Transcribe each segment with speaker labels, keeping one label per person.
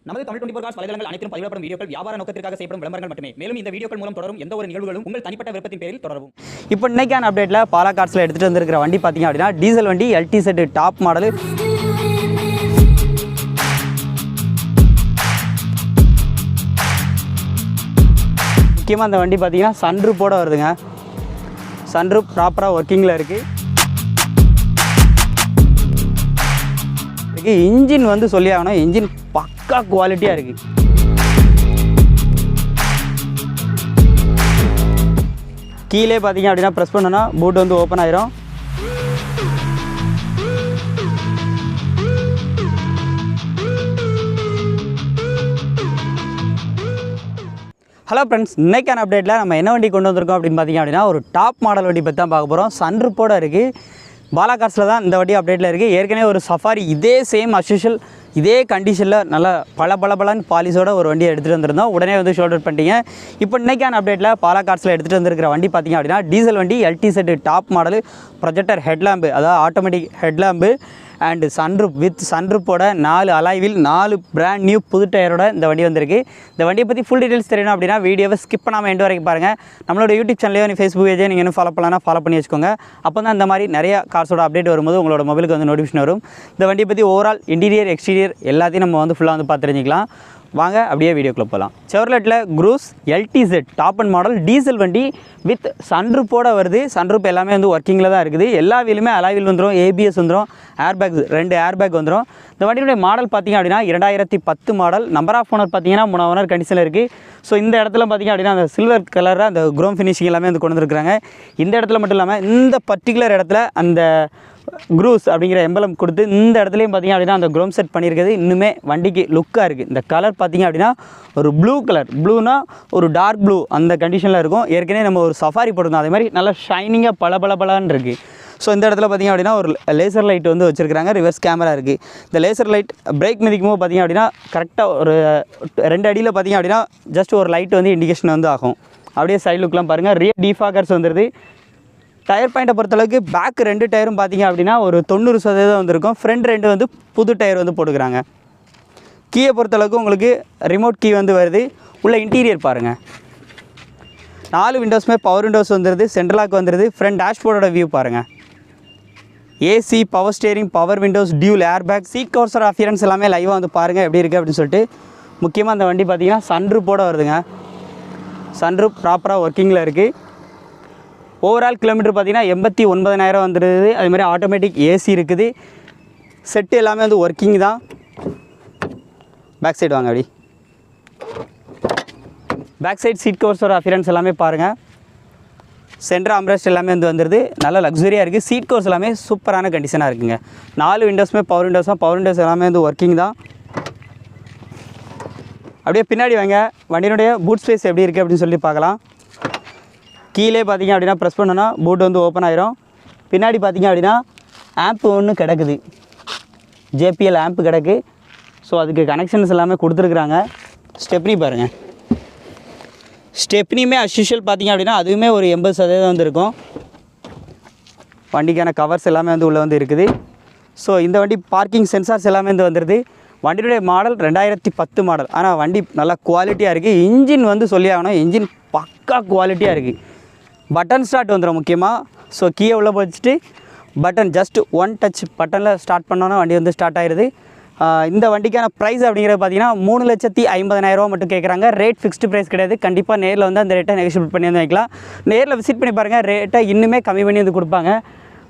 Speaker 1: நமது தமிழ் 24 காஸ் வலைதளங்கள் அனைத்தும் பதிவிடப்படும் வீடியோக்கள் வியாபார நோக்கத்திற்காக செய்யப்படும் விளம்பரங்கள் மட்டுமே. மேலும் இந்த வீடியோக்கள் மூலம் தொடரும் எந்த ஒரு நிகழ்வுகளும் உங்கள் தனிப்பட்ட விருப்பத்தின் பேரில் தொடரவும்.
Speaker 2: இப்போ இன்னைக்கான அப்டேட்டில் பாலா கார்ஸில் எடுத்துகிட்டு வந்திருக்கிற வண்டி பார்த்தீங்க அப்படின்னா டீசல் வண்டி LTZ டாப் மாடல். முக்கியமாக அந்த வண்டி பார்த்தீங்கன்னா சன்ரூப்போட வருதுங்க. சன்ரூப் ப்ராப்பராக ஒர்க்கிங்கில் இருக்குது. இன்ஜின் வந்து சொல்லி ஆகணும், இன்ஜின் பக்கா குவாலிட்டியாக இருக்குது. கீழே பார்த்தீங்க அப்படின்னா ப்ரெஸ் பண்ணோன்னா பூட் வந்து ஓப்பன் ஆயிரும். ஹலோ ஃப்ரெண்ட்ஸ், இன்றைக்கான அப்டேட்டில் நம்ம என்ன வண்டி கொண்டு வந்திருக்கோம் அப்படின்னு பார்த்தீங்க அப்படின்னா ஒரு டாப் மாடல் வண்டி பற்றி தான் பார்க்க போகிறோம். சன்ரூப்போடு இருக்குது. பாலா கார்ஸில் தான் இந்த வண்டி அப்டேட்டில் இருக்குது. ஏற்கனவே ஒரு சஃபாரி இதே சேம் அஸ்யூஷுவல் இதே கண்டிஷனில் நல்லா பளபளன்னு பாலிஸோட ஒரு வண்டியை எடுத்துகிட்டு வந்திருந்தோம். உடனே வந்து ஷோல்ட் அவுட் பண்ணிட்டீங்க. இப்போ இன்றைக்கான அப்டேட்டில் பாலா கார்ஸில் எடுத்துகிட்டு வந்திருக்கிற வண்டி பார்த்திங்க அப்படின்னா டீசல் வண்டி LTZ top model. Projector headlamp, அதாவது automatic headlamp and sunroof with சன்ரூப்போட 4 அலாய்வில் 4 பிராண்ட் நியூ புது டயரோட இந்த வண்டி வந்திருக்கு. இந்த வண்டியை பற்றி ஃபுல் டீட்டெயில்ஸ் தெரியணும் அப்படின்னா வீடியோவை ஸ்கிப் பண்ணாமல் எண்டு வரைக்கும் பாருங்கள். நம்மளோட யூடியூப் சேனலையோ நீ ஃபேஸ்புக் பேஜே நீங்கள் இன்னும் ஃபாலோ பண்ணலாம், ஃபாலோ பண்ணி வச்சுக்கோங்க. அப்போ தான் இந்த மாதிரி நிறைய கார்ஸோட அப்டேட் வரும்போது உங்களோட மொபைலுக்கு வந்து நோட்டிஃபிகேஷன் வரும். இந்த வண்டியை பற்றி ஓவரால் இன்டீரியர் எக்ஸ்டீரியர் எல்லாத்தையும் நம்ம வந்து ஃபுல்லாக வந்து பார்த்து தெரிஞ்சிக்கலாம். வாங்க அப்படியே வீடியோக்குள்ளே போகலாம். செவர்லெட்டில் Cruze LTZ top and model diesel வண்டி வித் சன்ரூப்போட வருது. சன்ரூப் எல்லாமே வந்து ஒர்க்கிங்கில் தான் இருக்குது. எல்லா வீலுமே அலாவில் வந்துடும், ABS வந்துடும், ஏர்பேக்ஸ் 2 ஏர்பேக் வந்துடும். இந்த வண்டியுடைய மாடல் பார்த்திங்க அப்படின்னா 2010 மாடல். நம்பர் ஆஃப் ஓனர் பார்த்திங்கன்னா 3 ஓனர் கண்டிஷனில் இருக்குது. ஸோ இந்த இடத்துல பார்த்திங்க அப்படின்னா அந்த சில்வர் கலரில் அந்த குரோம் ஃபினிஷிங் எல்லாமே வந்து கொண்டு வந்துருக்காங்க. இந்த இடத்துல மட்டும் இல்லாமல் இந்த பர்டிகுலர் இடத்துல அந்த க்ரூஸ் அப்படிங்கிற எம்பலம் கொடுத்து இந்த இடத்துலையும் பார்த்திங்க அப்படின்னா அந்த குரோம் செட் பண்ணியிருக்கிறது இன்னுமே வண்டிக்கு லுக்காக இருக்குது. இந்த கலர் பார்த்திங்க அப்படின்னா ஒரு ப்ளூ கலர், ப்ளூனா ஒரு டார்க் ப்ளூ அந்த கண்டிஷனில் இருக்கும். ஏற்கனவே நம்ம ஒரு சஃபாரி போட்டிருந்தோம், அதே மாதிரி நல்லா ஷைனிங்காக பளபளன்னு இருக்குது. ஸோ இந்த இடத்துல பார்த்திங்க அப்படின்னா ஒரு லேசர் லைட் வந்து வச்சுருக்காங்க. ரிவர்ஸ் கேமரா இருக்குது. இந்த லேசர் லைட் பிரேக் மிதிக்கும் போது பார்த்திங்க அப்படின்னா கரெக்டாக ஒரு 2 அடியில் பார்த்திங்க அப்படின்னா ஜஸ்ட் ஒரு லைட் வந்து இண்டிகேஷன் வந்து ஆகும். அப்படியே சைட் லுக்கெலாம் பாருங்கள். ரியர் டிஃபாகர்ஸ் வந்துடுது. டயர் பாயிண்ட்டை பொறுத்தளவுக்கு பேக் 2 டயரும் பார்த்திங்க அப்படின்னா ஒரு 90% வந்திருக்கும். ஃப்ரண்ட் 2 வந்து புது டயர் வந்து போட்டுக்கிறாங்க. கீயை பொறுத்தளவுக்கு உங்களுக்கு ரிமோட் கீ வந்து வருது. உள்ள இன்டீரியர் பாருங்கள். 4 விண்டோஸுமே பவர் விண்டோஸ் வந்துடுது. சென்ட்ரலாக் வந்துடுது. ஃப்ரண்ட் டேஷ்போர்டோட வியூ பாருங்கள். AC, power steering, power windows, dual airbag, seat கவர்ஸோட அஃபியரன்ஸ் எல்லாமே லைவாக வந்து பாருங்கள் எப்படி இருக்குது அப்படின்னு சொல்லிட்டு. முக்கியமாக அந்த வண்டி பார்த்திங்கன்னா சன்ரூப்போடு வருதுங்க. சன்ரூப் ப்ராப்பராக ஒர்க்கிங்கில் இருக்குது. ஓவரால் கிலோமீட்டர் பார்த்திங்கன்னா 89,000 வந்துடுது. அதுமாதிரி ஆட்டோமேட்டிக் AC இருக்குது. செட்டு எல்லாமே வந்து ஒர்க்கிங் தான். பேக் சைடு வாங்க. அப்படி பேக் சைடு சீட் கவர்ஸோட அஃபியரன்ஸ் எல்லாமே பாருங்கள். சென்டர் ஆம்ரெஸ்ட் எல்லாமே வந்து வந்துடுது. நல்லா லக்ஸரியாக இருக்குது. சீட் கவர்ஸ் எல்லாமே சூப்பரான கண்டிஷனாக இருக்குங்க. 4 விண்டோஸுமே பவர் விண்டோஸ் எல்லாமே வந்து ஒர்க்கிங் தான். அப்படியே பின்னாடி வாங்க. வண்டியினுடைய பூட் ஸ்பேஸ் எப்படி இருக்குது அப்படின்னு சொல்லி பார்க்கலாம். கீழே பார்த்திங்க அப்படின்னா ப்ரெஸ் பண்ணோன்னா பூட் வந்து ஓப்பன் ஆயிரும். பின்னாடி பார்த்திங்க அப்படின்னா ஆம்ப் ஒன்று கிடக்குது. JPL ஆம்ப் கிடக்கு. ஸோ அதுக்கு கனெக்ஷன்ஸ் எல்லாமே கொடுத்துருக்குறாங்க. ஸ்டெப்னி பாருங்கள். ஸ்டெப்னியுமே அஸ்யூஷுவல் பார்த்திங்க அப்படின்னா அதுவுமே ஒரு 80% வந்து இருக்கும். வண்டிக்கான கவர்ஸ் எல்லாமே வந்து உள்ளே வந்து இருக்குது. ஸோ இந்த வண்டி பார்க்கிங் சென்சார்ஸ் எல்லாமே வந்து வந்துடுது. வண்டியுடைய மாடல் 2010 மாடல். ஆனால் வண்டி நல்லா குவாலிட்டியாக இருக்குது. இன்ஜின் வந்து சொல்லி ஆகணும், இன்ஜின் பக்கா குவாலிட்டியாக இருக்குது. பட்டன் ஸ்டார்ட் வந்துடும் முக்கியமாக. ஸோ கீயை உள்ளே வச்சுட்டு பட்டன் ஜஸ்ட் 1 டச் பட்டனில் ஸ்டார்ட் பண்ணோன்னா வண்டி வந்து ஸ்டார்ட் ஆகிடுது. இந்த வண்டிக்கான ப்ரைஸ் அப்படிங்கிறது பார்த்திங்கன்னா 3,50,000 மட்டும் கேட்குறாங்க. ரேட் ஃபிக்ஸ்டு ப்ரைஸ் கிடையாது. கண்டிப்பாக நேரில் வந்து அந்த ரேட்டை நெகோஷியேட் பண்ணி வந்து வைக்கலாம். நேரில் விசிட் பண்ணி பாருங்கள், ரேட்டை இன்னுமே கம்மி பண்ணி வந்து கொடுப்பாங்க.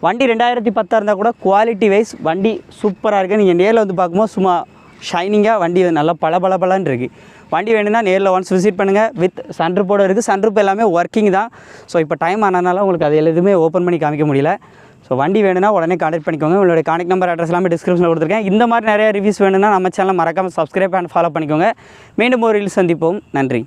Speaker 2: வண்டி 2010 இருந்தால் கூட குவாலிட்டி வைஸ் வண்டி சூப்பராக இருக்குது. நீங்கள் நேரில் வந்து பார்க்கும்போது சும்மா ஷைனிங்காக வண்டி நல்லா பளபளன்னு இருக்குது. வண்டி வேணும்னா நேரில் ஒன்ஸ் விசிட் பண்ணுங்கள். வித் சன்ரூப்போடு இருக்குது. சன்ரூப் எல்லாமே ஒர்க்கிங் தான். ஸோ இப்போ டைம் ஆனதுனால உங்களுக்கு அது எதுவுமே ஓப்பன் பண்ணி காமிக்க முடியல. ஸோ வண்டி வேணும்னா உடனே கான்டெக்ட் பண்ணிக்கோங்க. உங்களுடைய கான்டெக்ட் நம்பர் அட்ரஸ் எல்லாமே டிஸ்கிரிப்ஷனில் கொடுத்துருக்கேன். இந்த மாதிரி நிறைய ரிவ்யூஸ் வேணும்னா நம்ம சேனலை மறக்காமல் சப்ஸ்கிரைப் அண்ட் ஃபாலோ பண்ணிக்கோங்க. மீண்டும் ஒரு ரீல் சந்திப்போம். நன்றி.